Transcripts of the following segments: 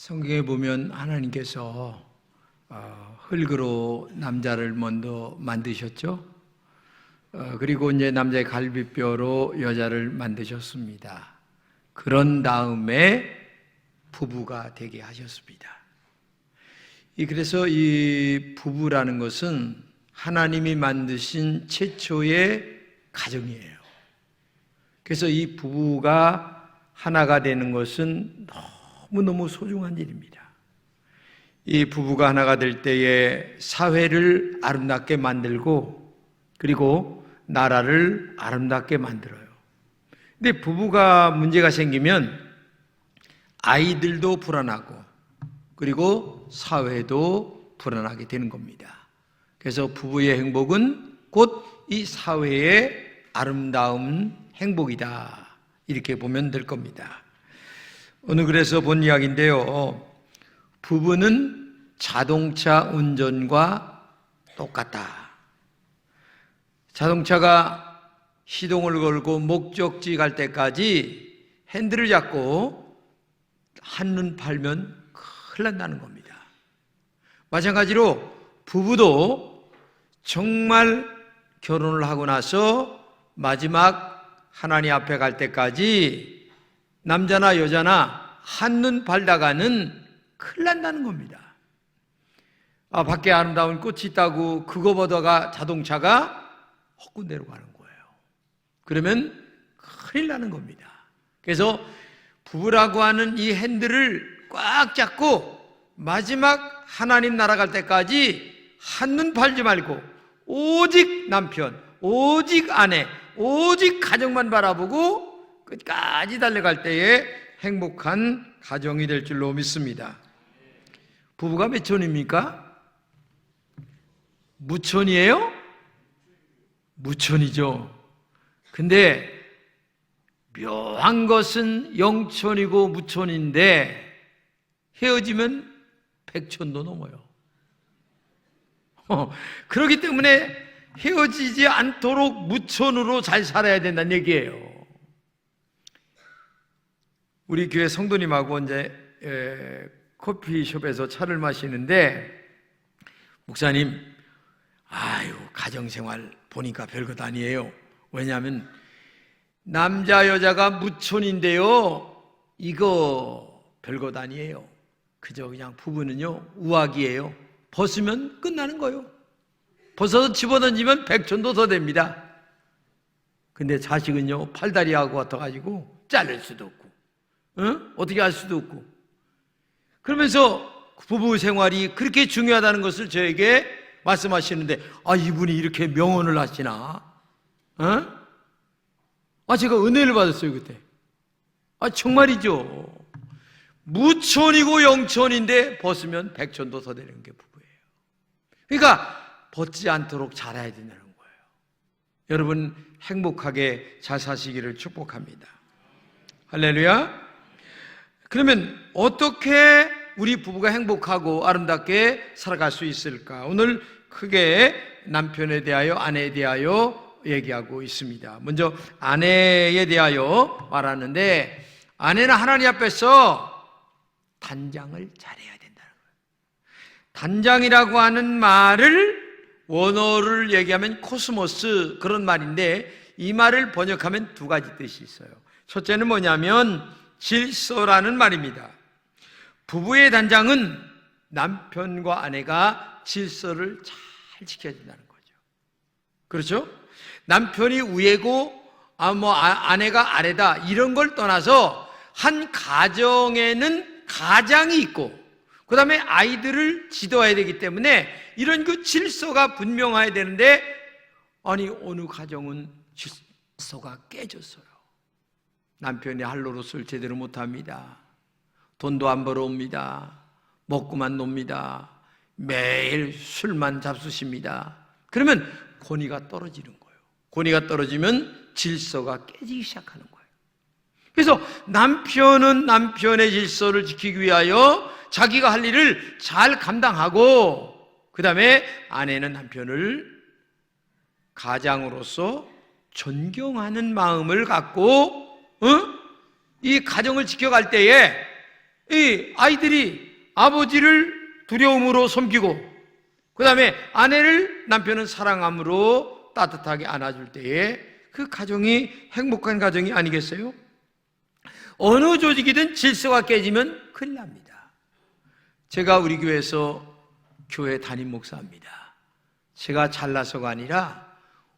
성경에 보면 하나님께서 흙으로 남자를 먼저 만드셨죠. 그리고 이제 남자의 갈비뼈로 여자를 만드셨습니다. 그런 다음에 부부가 되게 하셨습니다. 그래서 이 부부라는 것은 하나님이 만드신 최초의 가정이에요. 그래서 이 부부가 하나가 되는 것은 너무너무 소중한 일입니다. 이 부부가 하나가 될 때에 사회를 아름답게 만들고 그리고 나라를 아름답게 만들어요. 근데 부부가 문제가 생기면 아이들도 불안하고 그리고 사회도 불안하게 되는 겁니다. 그래서 부부의 행복은 곧 이 사회의 아름다운 행복이다, 이렇게 보면 될 겁니다. 오늘 그래서 본 이야기인데요, 부부는 자동차 운전과 똑같다. 자동차가 시동을 걸고 목적지 갈 때까지 핸들을 잡고 한눈 팔면 큰일 난다는 겁니다. 마찬가지로 부부도 정말 결혼을 하고 나서 마지막 하나님 앞에 갈 때까지 남자나 여자나 한눈 팔다가는 큰일 난다는 겁니다. 밖에 아름다운 꽃이 있다고 그거 보다가 자동차가 헛군대로 가는 거예요. 그러면 큰일 나는 겁니다. 그래서 부부라고 하는 이 핸들을 꽉 잡고 마지막 하나님 나라 갈 때까지 한눈 팔지 말고 오직 남편, 오직 아내, 오직 가정만 바라보고 끝까지 달려갈 때에 행복한 가정이 될 줄로 믿습니다. 부부가 몇 천입니까? 무천이에요? 무천이죠. 근데 묘한 것은 영천이고 무천인데 헤어지면 백천도 넘어요. 그렇기 때문에 헤어지지 않도록 무천으로 잘 살아야 된다는 얘기예요. 우리 교회 성도님하고 이제 커피숍에서 차를 마시는데, 목사님, 가정생활 보니까 별것 아니에요. 왜냐하면 남자 여자가 무천인데요, 이거 별것 아니에요. 그저 그냥 부부는요 우악이에요. 벗으면 끝나는 거예요. 벗어서 집어던지면 백천도 더 됩니다. 근데 자식은요 팔다리하고 같아가지고 자를 수도 없고 어떻게 할 수도 없고, 그러면서 부부 생활이 그렇게 중요하다는 것을 저에게 말씀하시는데, 이분이 이렇게 명언을 하시나? 제가 은혜를 받았어요 그때. 정말이죠. 무천이고 영천인데 벗으면 백천도 더 되는 게 부부예요. 그러니까 벗지 않도록 잘해야 된다는 거예요. 여러분 행복하게 잘 사시기를 축복합니다. 할렐루야. 그러면 어떻게 우리 부부가 행복하고 아름답게 살아갈 수 있을까? 오늘 크게 남편에 대하여 아내에 대하여 얘기하고 있습니다. 먼저 아내에 대하여 말하는데, 아내는 하나님 앞에서 단장을 잘해야 된다는 거예요. 단장이라고 하는 말을 원어를 얘기하면 코스모스, 그런 말인데 이 말을 번역하면 두 가지 뜻이 있어요. 첫째는 뭐냐면 질서라는 말입니다. 부부의 단장은 남편과 아내가 질서를 잘 지켜야 된다는 거죠. 그렇죠? 남편이 위에고 아내가 아래다, 이런 걸 떠나서 한 가정에는 가장이 있고 그 다음에 아이들을 지도해야 되기 때문에 이런 그 질서가 분명해야 되는데, 어느 가정은 질서가 깨졌어요. 남편이 할 노릇을 제대로 못합니다. 돈도 안 벌어옵니다. 먹고만 놉니다. 매일 술만 잡수십니다. 그러면 권위가 떨어지는 거예요. 권위가 떨어지면 질서가 깨지기 시작하는 거예요. 그래서 남편은 남편의 질서를 지키기 위하여 자기가 할 일을 잘 감당하고, 그 다음에 아내는 남편을 가장으로서 존경하는 마음을 갖고 이 가정을 지켜갈 때에 이 아이들이 아버지를 두려움으로 섬기고, 그 다음에 아내를 남편은 사랑함으로 따뜻하게 안아줄 때에 그 가정이 행복한 가정이 아니겠어요? 어느 조직이든 질서가 깨지면 큰일 납니다. 제가 우리 교회에서 교회 담임 목사입니다. 제가 잘나서가 아니라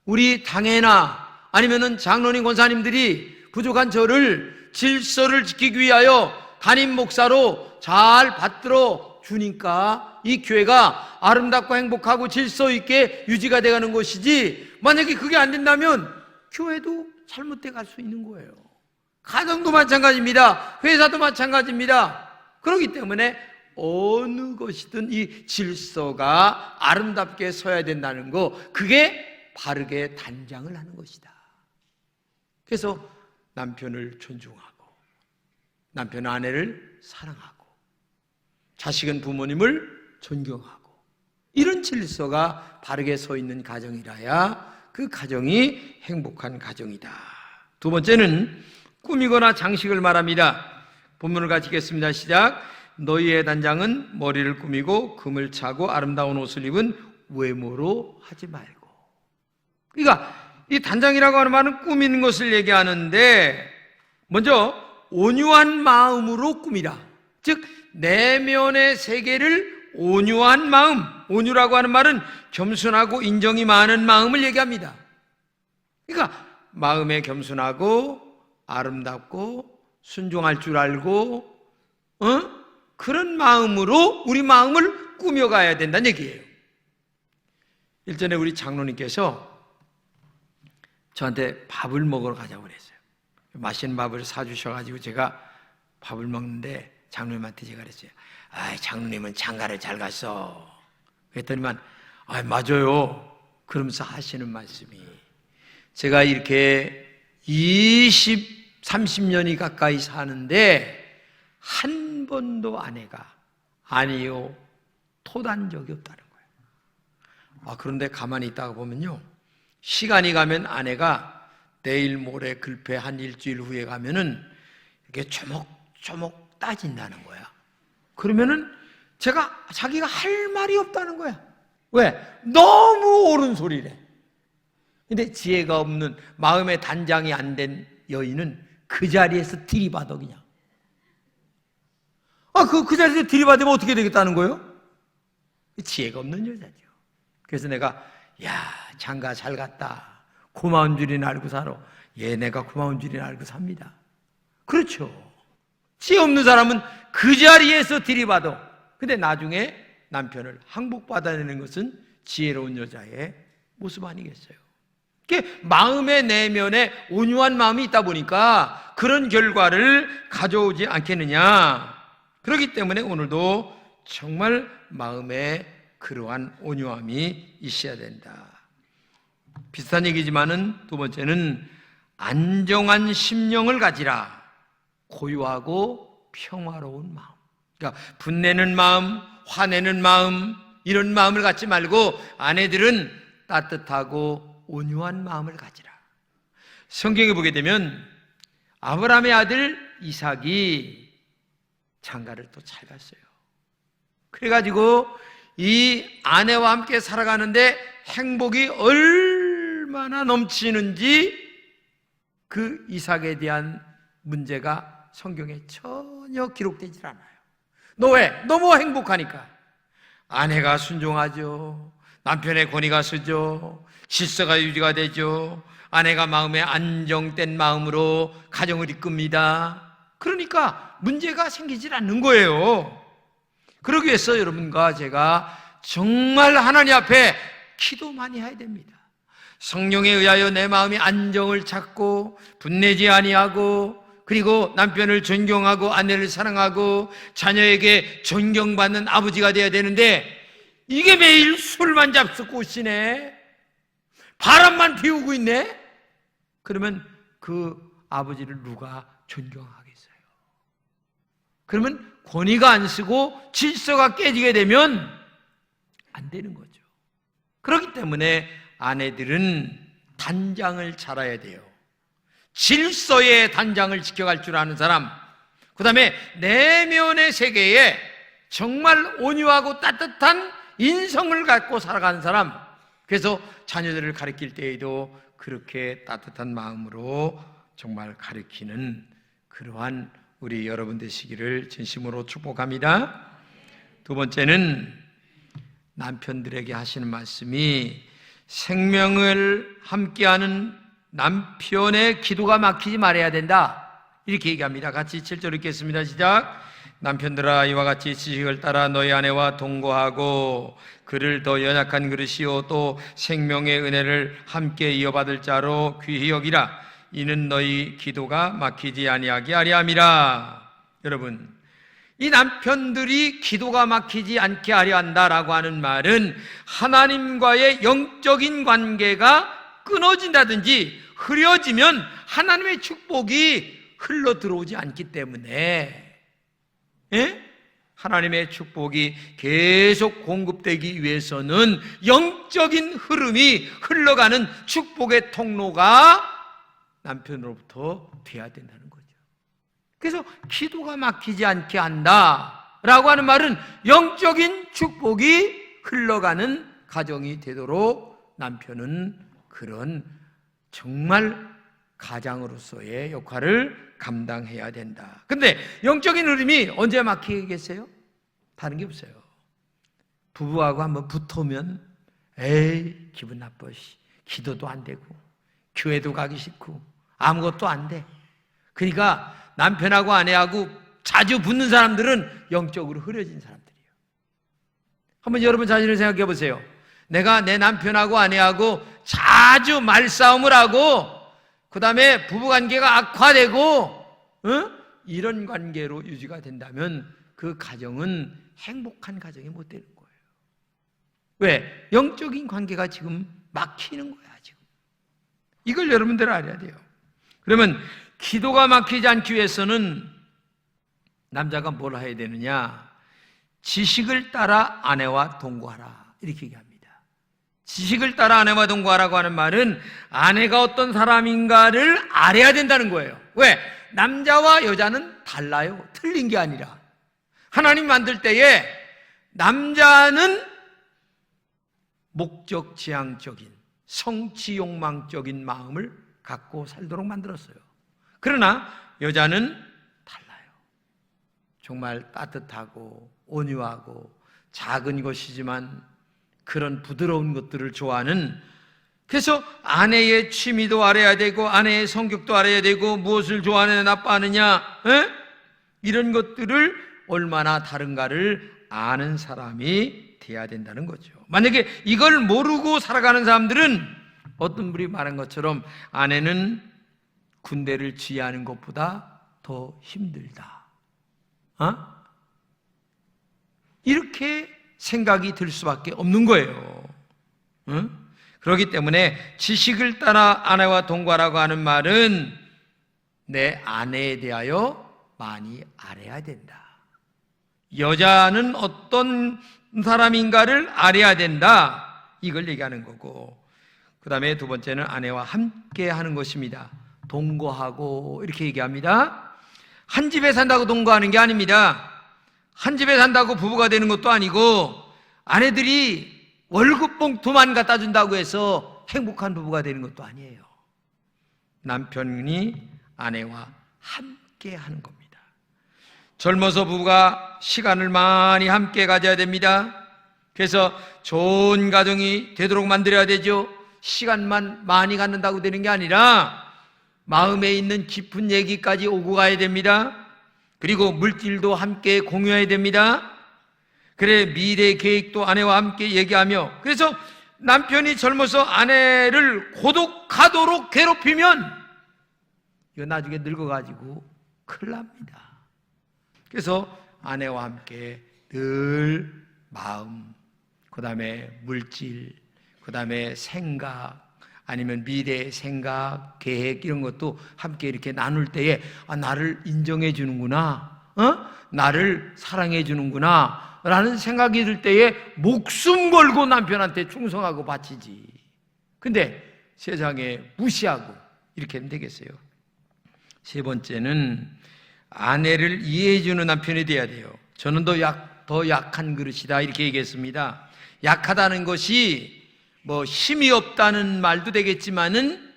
우리 당회나 아니면은 장로님 권사님들이 부족한 저를 질서를 지키기 위하여 담임 목사로 잘 받들어 주니까 이 교회가 아름답고 행복하고 질서 있게 유지가 돼가는 것이지, 만약에 그게 안 된다면 교회도 잘못돼 갈 수 있는 거예요. 가정도 마찬가지입니다. 회사도 마찬가지입니다. 그렇기 때문에 어느 것이든 이 질서가 아름답게 서야 된다는 거, 그게 바르게 단장을 하는 것이다. 그래서 남편을 존중하고, 남편은 아내를 사랑하고, 자식은 부모님을 존경하고, 이런 질서가 바르게 서 있는 가정이라야 그 가정이 행복한 가정이다. 두 번째는 꾸미거나 장식을 말합니다. 본문을 같이 읽겠습니다. 시작. 너희의 단장은 머리를 꾸미고 금을 차고 아름다운 옷을 입은 외모로 하지 말고. 그러니까 이 단장이라고 하는 말은 꾸미는 것을 얘기하는데, 먼저 온유한 마음으로 꾸미라. 즉 내면의 세계를 온유한 마음, 온유라고 하는 말은 겸손하고 인정이 많은 마음을 얘기합니다. 그러니까 마음에 겸손하고 아름답고 순종할 줄 알고 그런 마음으로 우리 마음을 꾸며가야 된다는 얘기예요. 일전에 우리 장로님께서 저한테 밥을 먹으러 가자고 그랬어요. 맛있는 밥을 사주셔가지고 제가 밥을 먹는데 장로님한테 제가 그랬어요. 장로님은 장가를 잘 갔어. 그랬더니만 맞아요. 그러면서 하시는 말씀이, 제가 이렇게 30년이 가까이 사는데 한 번도 아내가 아니요 토단 적이 없다는 거예요. 그런데 가만히 있다가 보면요, 시간이 가면 아내가 내일 모레 글패 한 일주일 후에 가면은 이렇게 조목조목 따진다는 거야. 그러면은 자기가 할 말이 없다는 거야. 왜? 너무 옳은 소리래. 근데 지혜가 없는, 마음의 단장이 안 된 여인은 그 자리에서 들이받아 그냥. 그 자리에서 들이받으면 어떻게 되겠다는 거예요? 지혜가 없는 여자죠. 그래서 내가 장가 잘 갔다, 고마운 줄이나 알고 살아. 내가 고마운 줄이나 알고 삽니다. 그렇죠. 지혜 없는 사람은 그 자리에서 들이받아. 근데 나중에 남편을 항복받아내는 것은 지혜로운 여자의 모습 아니겠어요? 마음의 내면에 온유한 마음이 있다 보니까 그런 결과를 가져오지 않겠느냐. 그렇기 때문에 오늘도 정말 마음에 그러한 온유함이 있어야 된다. 비슷한 얘기지만은 두 번째는 안정한 심령을 가지라. 고요하고 평화로운 마음. 그러니까 분내는 마음, 화내는 마음, 이런 마음을 갖지 말고 아내들은 따뜻하고 온유한 마음을 가지라. 성경에 보게 되면 아브라함의 아들 이삭이 장가를 또 잘 갔어요. 그래가지고 이 아내와 함께 살아가는데 행복이 얼마나 넘치는지 그 이삭에 대한 문제가 성경에 전혀 기록되질 않아요. 왜? 너무 행복하니까. 아내가 순종하죠. 남편의 권위가 서죠. 질서가 유지가 되죠. 아내가 마음에 안정된 마음으로 가정을 이끕니다. 그러니까 문제가 생기질 않는 거예요. 그러기 위해서 여러분과 제가 정말 하나님 앞에 기도 많이 해야 됩니다. 성령에 의하여 내 마음이 안정을 찾고 분내지 아니하고, 그리고 남편을 존경하고 아내를 사랑하고 자녀에게 존경받는 아버지가 되어야 되는데, 이게 매일 술만 잡수고 오시네, 바람만 피우고 있네. 그러면 그 아버지를 누가 존경하겠어요? 그러면 권위가 안 쓰고 질서가 깨지게 되면 안 되는 거죠. 그렇기 때문에 아내들은 단장을 잘 해야 돼요. 질서의 단장을 지켜갈 줄 아는 사람, 그 다음에 내면의 세계에 정말 온유하고 따뜻한 인성을 갖고 살아가는 사람, 그래서 자녀들을 가르칠 때에도 그렇게 따뜻한 마음으로 정말 가르치는 그러한 우리 여러분 되시기를 진심으로 축복합니다. 두 번째는 남편들에게 하시는 말씀이 생명을 함께하는 남편의 기도가 막히지 말아야 된다, 이렇게 얘기합니다. 같이 7절 읽겠습니다. 시작. 남편들아, 이와 같이 지식을 따라 너희 아내와 동거하고 그를 더 연약한 그릇이요 또 생명의 은혜를 함께 이어받을 자로 귀히 여기라. 이는 너희 기도가 막히지 아니하게 하려 함이라. 여러분, 이 남편들이 기도가 막히지 않게 하려 한다라고 하는 말은 하나님과의 영적인 관계가 끊어진다든지 흐려지면 하나님의 축복이 흘러 들어오지 않기 때문에, 하나님의 축복이 계속 공급되기 위해서는 영적인 흐름이 흘러가는 축복의 통로가 남편으로부터 돼야 된다는 거죠. 그래서 기도가 막히지 않게 한다라고 하는 말은 영적인 축복이 흘러가는 가정이 되도록 남편은 그런 정말 가장으로서의 역할을 감당해야 된다. 근데 영적인 흐름이 언제 막히겠어요? 다른 게 없어요. 부부하고 한번 붙으면 에이 기분 나빠, 기도도 안 되고 교회도 가기 싫고 아무것도 안 돼. 그러니까 남편하고 아내하고 자주 붙는 사람들은 영적으로 흐려진 사람들이에요. 한번 여러분 자신을 생각해 보세요. 내가 내 남편하고 아내하고 자주 말싸움을 하고 그 다음에 부부관계가 악화되고 이런 관계로 유지가 된다면 그 가정은 행복한 가정이 못 되는 거예요. 왜? 영적인 관계가 지금 막히는 거야 지금. 이걸 여러분들 알아야 돼요. 그러면 기도가 막히지 않기 위해서는 남자가 뭘 해야 되느냐? 지식을 따라 아내와 동거하라, 이렇게 얘기합니다. 지식을 따라 아내와 동거하라고 하는 말은 아내가 어떤 사람인가를 알아야 된다는 거예요. 왜? 남자와 여자는 달라요. 틀린 게 아니라 하나님 만들 때에 남자는 목적 지향적인 성취 욕망적인 마음을 갖고 살도록 만들었어요. 그러나 여자는 달라요. 정말 따뜻하고 온유하고 작은 것이지만 그런 부드러운 것들을 좋아하는, 그래서 아내의 취미도 알아야 되고 아내의 성격도 알아야 되고 무엇을 좋아하느냐 나빠하느냐 이런 것들을 얼마나 다른가를 아는 사람이 돼야 된다는 거죠. 만약에 이걸 모르고 살아가는 사람들은 어떤 분이 말한 것처럼 아내는 군대를 지휘하는 것보다 더 힘들다, 이렇게 생각이 들 수밖에 없는 거예요. 그렇기 때문에 지식을 따라 아내와 동거하라고 하는 말은 내 아내에 대하여 많이 알아야 된다. 여자는 어떤 사람인가를 알아야 된다, 이걸 얘기하는 거고, 그 다음에 두 번째는 아내와 함께 하는 것입니다. 동거하고 이렇게 얘기합니다. 한 집에 산다고 동거하는 게 아닙니다. 한 집에 산다고 부부가 되는 것도 아니고 아내들이 월급 봉투만 갖다 준다고 해서 행복한 부부가 되는 것도 아니에요. 남편이 아내와 함께 하는 겁니다. 젊어서 부부가 시간을 많이 함께 가져야 됩니다. 그래서 좋은 가정이 되도록 만들어야 되죠. 시간만 많이 갖는다고 되는 게 아니라 마음에 있는 깊은 얘기까지 오고 가야 됩니다. 그리고 물질도 함께 공유해야 됩니다. 그래 미래 계획도 아내와 함께 얘기하며, 그래서 남편이 젊어서 아내를 고독하도록 괴롭히면 이거 나중에 늙어가지고 큰일 납니다. 그래서 아내와 함께 늘 마음, 그 다음에 물질, 그 다음에 생각, 아니면 미래의 생각, 계획 이런 것도 함께 이렇게 나눌 때에 나를 인정해 주는구나, 나를 사랑해 주는구나 라는 생각이 들 때에 목숨 걸고 남편한테 충성하고 바치지. 근데 세상에 무시하고 이렇게 하면 되겠어요. 세 번째는 아내를 이해해주는 남편이 돼야 돼요. 저는 더 약한 그릇이다 이렇게 얘기했습니다. 약하다는 것이 뭐 힘이 없다는 말도 되겠지만은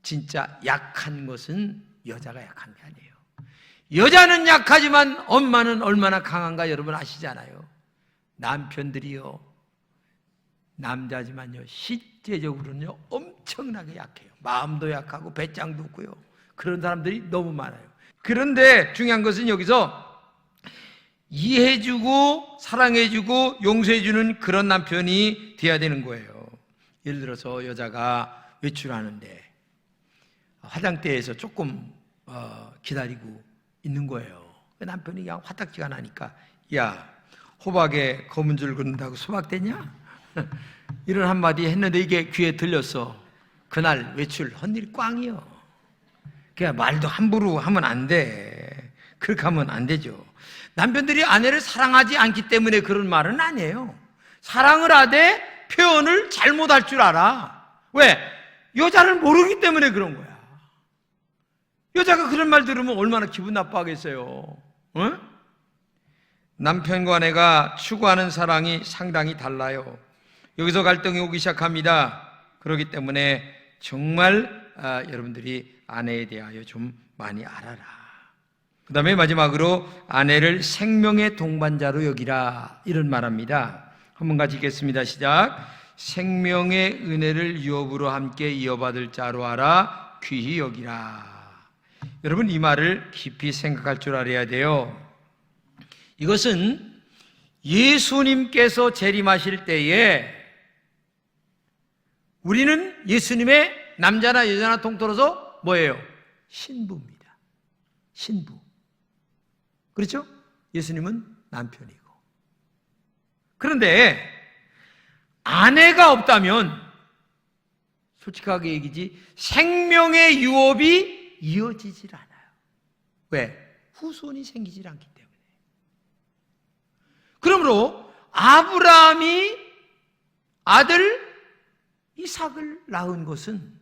진짜 약한 것은 여자가 약한 게 아니에요. 여자는 약하지만 엄마는 얼마나 강한가 여러분 아시잖아요. 남편들이요, 남자지만요 실제적으로는요 엄청나게 약해요. 마음도 약하고 배짱도 없고요. 그런 사람들이 너무 많아요. 그런데 중요한 것은 여기서 이해해주고 사랑해주고 용서해주는 그런 남편이 돼야 되는 거예요. 예를 들어서 여자가 외출하는데 화장대에서 조금 기다리고 있는 거예요. 남편이 그냥 화딱지가 나니까, 야, 호박에 검은 줄 긋는다고 수박 되냐? 이런 한마디 했는데 이게 귀에 들렸어. 그날 외출 헌일 꽝이요. 그냥 말도 함부로 하면 안 돼. 그렇게 하면 안 되죠. 남편들이 아내를 사랑하지 않기 때문에 그런 말은 아니에요. 사랑을 하되 표현을 잘못할 줄 알아. 왜? 여자를 모르기 때문에 그런 거야. 여자가 그런 말 들으면 얼마나 기분 나빠하겠어요. 응? 남편과 아내가 추구하는 사랑이 상당히 달라요. 여기서 갈등이 오기 시작합니다. 그렇기 때문에 정말 여러분들이 아내에 대하여 좀 많이 알아라. 그 다음에 마지막으로 아내를 생명의 동반자로 여기라 이런 말합니다. 한번 같이 읽겠습니다. 시작. 생명의 은혜를 유업으로 함께 이어받을 자로 알아 귀히 여기라. 여러분 이 말을 깊이 생각할 줄 알아야 돼요. 이것은 예수님께서 재림하실 때에 우리는 예수님의 남자나 여자나 통틀어서 뭐예요? 신부입니다. 신부. 그렇죠? 예수님은 남편이고. 그런데 아내가 없다면 솔직하게 얘기지 생명의 유업이 이어지질 않아요. 왜? 후손이 생기질 않기 때문에. 그러므로 아브라함이 아들 이삭을 낳은 것은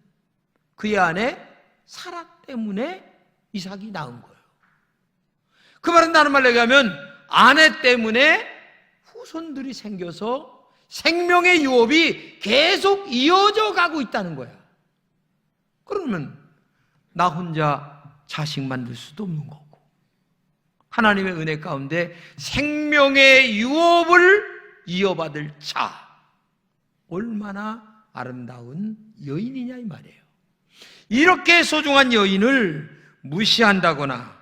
그의 아내 사라 때문에 이삭이 낳은 거예요. 그 말은 다른 말로 얘기하면 아내 때문에 후손들이 생겨서 생명의 유업이 계속 이어져 가고 있다는 거야. 그러면 나 혼자 자식 만들 수도 없는 거고 하나님의 은혜 가운데 생명의 유업을 이어받을 자, 얼마나 아름다운 여인이냐 이 말이에요. 이렇게 소중한 여인을 무시한다거나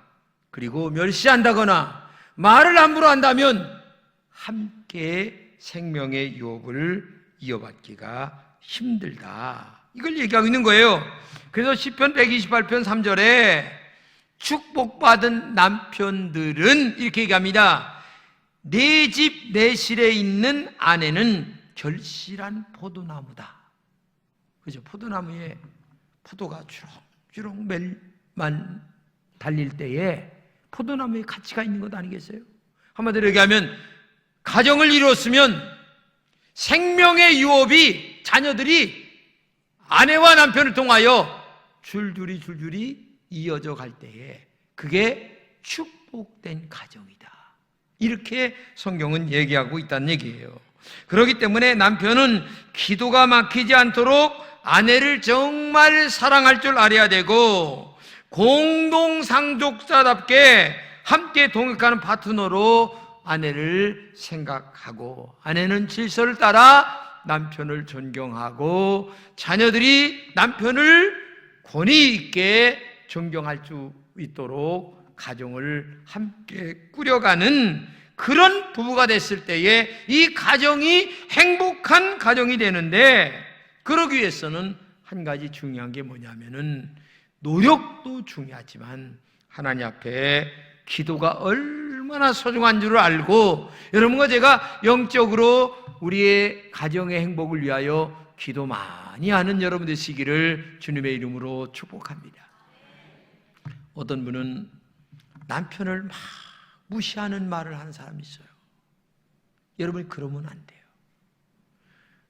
그리고 멸시한다거나 말을 함부로 한다면 함께 생명의 유업을 이어받기가 힘들다. 이걸 얘기하고 있는 거예요. 그래서 시편 128편 3절에 축복받은 남편들은 이렇게 얘기합니다. 내 집 내 실에 있는 아내는 결실한 포도나무다. 그죠? 포도나무에 포도가 주렁주렁 멜만 달릴 때에 포도나무에 가치가 있는 것 아니겠어요? 한마디로 얘기하면 가정을 이뤘으면 생명의 유업이 자녀들이 아내와 남편을 통하여 줄줄이 이어져 갈 때에 그게 축복된 가정이다. 이렇게 성경은 얘기하고 있다는 얘기예요. 그렇기 때문에 남편은 기도가 막히지 않도록 아내를 정말 사랑할 줄 알아야 되고 공동상족자답게 함께 동역하는 파트너로 아내를 생각하고 아내는 질서를 따라 남편을 존경하고 자녀들이 남편을 권위 있게 존경할 수 있도록 가정을 함께 꾸려가는 그런 부부가 됐을 때에 이 가정이 행복한 가정이 되는데 그러기 위해서는 한 가지 중요한 게 뭐냐면은 노력도 중요하지만 하나님 앞에 기도가 얼마나 소중한 줄을 알고 여러분과 제가 영적으로 우리의 가정의 행복을 위하여 기도 많이 하는 여러분 되시기를 주님의 이름으로 축복합니다. 어떤 분은 남편을 막 무시하는 말을 하는 사람이 있어요. 여러분 그러면 안 돼요.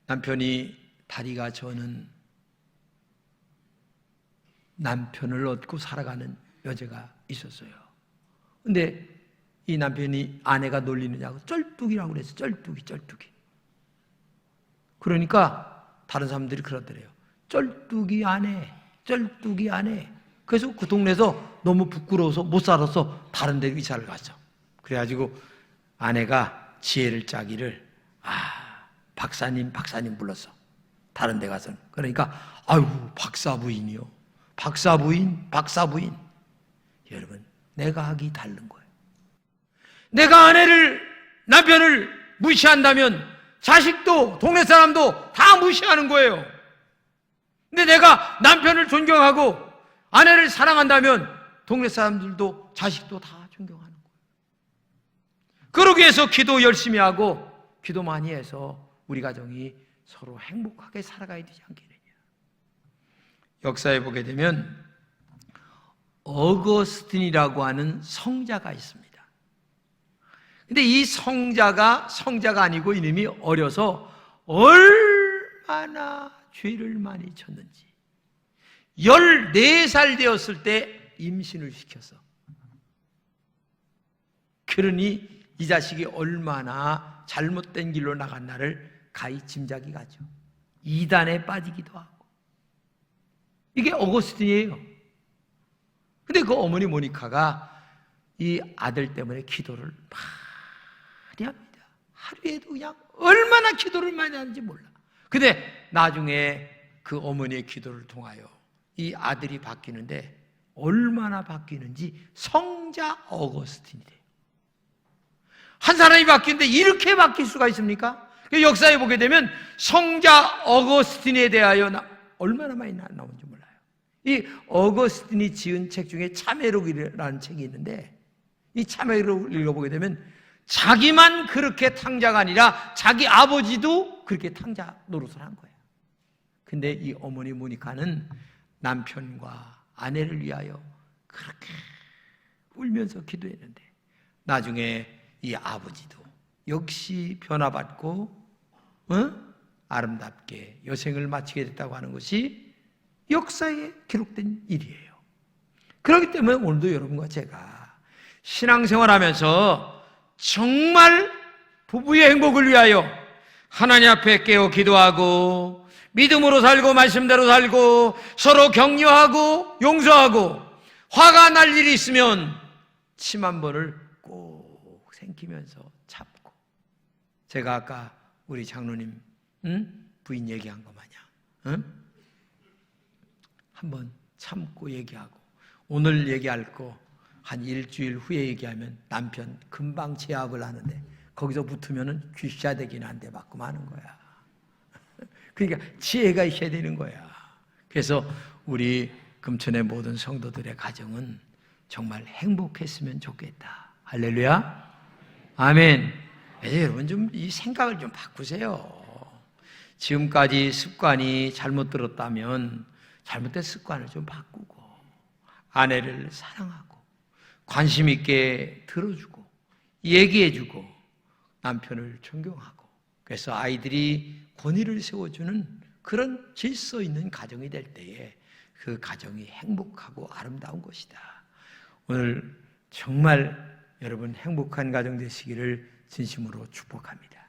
남편이 다리가 저는 남편을 얻고 살아가는 여자가 있었어요. 근데 이 남편이 아내가 놀리느냐고 쩔뚝이라고 그랬어요. 쩔뚝이. 그러니까 다른 사람들이 그러더래요. 쩔뚝이 아내. 그래서 그 동네에서 너무 부끄러워서 못 살아서 다른 데 이사를 갔어. 그래가지고 아내가 지혜를 짜기를 박사님 불렀어. 다른 데 가서는. 그러니까 아유 박사 부인이요. 박사 부인. 여러분 내가 하기 다른 거예요. 내가 남편을 무시한다면 자식도 동네 사람도 다 무시하는 거예요. 근데 내가 남편을 존경하고 아내를 사랑한다면 동네 사람들도 자식도 다 존경하는 거예요. 그러기 위해서 기도 열심히 하고 기도 많이 해서 우리 가정이 서로 행복하게 살아가야 되지 않겠느냐. 역사에 보게 되면 어거스틴이라고 하는 성자가 있습니다. 근데 이 성자가 아니고 이름이 어려서 얼마나 죄를 많이 쳤는지 14살 되었을 때 임신을 시켰어. 그러니 이 자식이 얼마나 잘못된 길로 나갔나를 가히 짐작이 가죠. 이단에 빠지기도 하고. 이게 어거스틴이에요. 근데 그 어머니 모니카가 이 아들 때문에 기도를 많이 합니다. 하루에도 그냥 얼마나 기도를 많이 하는지 몰라. 근데 나중에 그 어머니의 기도를 통하여 이 아들이 바뀌는데 얼마나 바뀌는지 성자 어거스틴이 돼요. 한 사람이 바뀌는데 이렇게 바뀔 수가 있습니까? 역사에 보게 되면 성자 어거스틴에 대하여 얼마나 많이 나오는지 몰라요. 이 어거스틴이 지은 책 중에 참회록이라는 책이 있는데 이 참회록을 읽어보게 되면 자기만 그렇게 탕자가 아니라 자기 아버지도 그렇게 탕자 노릇을 한 거예요. 근데 이 어머니 모니카는 남편과 아내를 위하여 그렇게 울면서 기도했는데 나중에 이 아버지도 역시 변화받고 아름답게 여생을 마치게 됐다고 하는 것이 역사에 기록된 일이에요. 그렇기 때문에 오늘도 여러분과 제가 신앙생활하면서 정말 부부의 행복을 위하여 하나님 앞에 깨어 기도하고 믿음으로 살고 말씀대로 살고 서로 격려하고 용서하고 화가 날 일이 있으면 침 한 번을 꼭 삼키면서 참고 제가 아까 우리 장로님 부인 얘기한 거 마냥 한번 참고 얘기하고 오늘 얘기할 거 한 일주일 후에 얘기하면 남편 금방 제압을 하는데 거기서 붙으면 귀샤되긴 한데 맞고 마는 거야. 그러니까 지혜가 있어야 되는 거야. 그래서 우리 금천의 모든 성도들의 가정은 정말 행복했으면 좋겠다. 할렐루야. 아멘. 여러분 좀 이 생각을 좀 바꾸세요. 지금까지 습관이 잘못 들었다면 잘못된 습관을 좀 바꾸고 아내를 사랑하고 관심 있게 들어주고 얘기해주고 남편을 존경하고 그래서 아이들이 권위를 세워주는 그런 질서 있는 가정이 될 때에 그 가정이 행복하고 아름다운 것이다. 오늘 정말 여러분 행복한 가정 되시기를 진심으로 축복합니다.